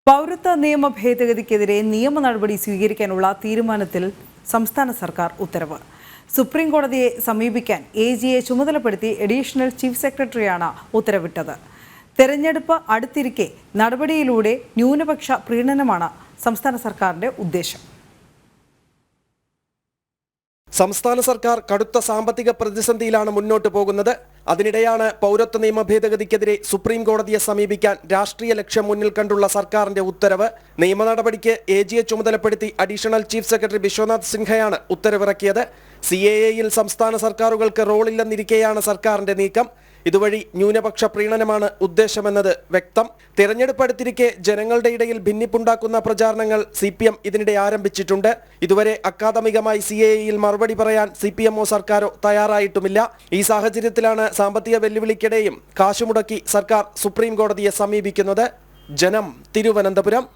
പൗരത്വ നിയമ ഭേദഗതിക്കെതിരെ നിയമ നടപടി സ്വീകരിക്കാനുള്ള തീരുമാനത്തിൽ സംസ്ഥാന സർക്കാർ ഉത്തരവ്. സുപ്രീം കോടതിയെ സമീപിക്കാൻ AGയെ ചുമതലപ്പെടുത്തി അഡീഷണൽ ചീഫ് സെക്രട്ടറിയാണ് ഉത്തരവിട്ടത്. തെരഞ്ഞെടുപ്പ് അടുത്തിരിക്കെ നടപടിയിലൂടെ ന്യൂനപക്ഷ പ്രീണനമാണ് സംസ്ഥാന സർക്കാരിന്റെ ഉദ്ദേശം. സംസ്ഥാന സർക്കാർ കടുത്ത സാമ്പത്തിക പ്രതിസന്ധിയിലാണ് മുന്നോട്ട് പോകുന്നത്. അതിനിടെയാണ് പൗരത്വ നിയമ ഭേദഗതിക്കെതിരെ സുപ്രീം കോടതിയെ സമീപിക്കാൻ രാഷ്ട്രീയ ലക്ഷ്യം മുന്നിൽ കണ്ടുള്ള സർക്കാരിന്റെ ഉത്തരവ്. നിയമ നടപടിക്ക് AGയെ ചുമതലപ്പെടുത്തി അഡീഷണൽ ചീഫ് സെക്രട്ടറി വിശ്വനാഥ് സിൻഹയാണ് ഉത്തരവിറക്കിയത്. CAAയിൽ സംസ്ഥാന സർക്കാരുകൾക്ക് റോളില്ലെന്നിരിക്കെയാണ് സർക്കാരിന്റെ നീക്കം. ഇതുവഴി ന്യൂനപക്ഷ പ്രീണനമാണ് ഉദ്ദേശമെന്നത് വ്യക്തം. തിരഞ്ഞെടുപ്പ് അടുത്തിരിക്കെ ജനങ്ങളുടെ ഇടയിൽ ഭിന്നിപ്പുണ്ടാക്കുന്ന പ്രചാരണങ്ങൾ CPM ഇതിനിടെ ആരംഭിച്ചിട്ടുണ്ട്. ഇതുവരെ അക്കാദമികമായി CAAയിൽ മറുപടി പറയാൻ CPMO സർക്കാരോ തയ്യാറായിട്ടുമില്ല. ഈ സാഹചര്യത്തിലാണ് സാമ്പത്തിക വെല്ലുവിളിക്കിടെയും കാശുമുടക്കി സർക്കാർ സുപ്രീം കോടതിയെ സമീപിക്കുന്നത്. ജനം, തിരുവനന്തപുരം.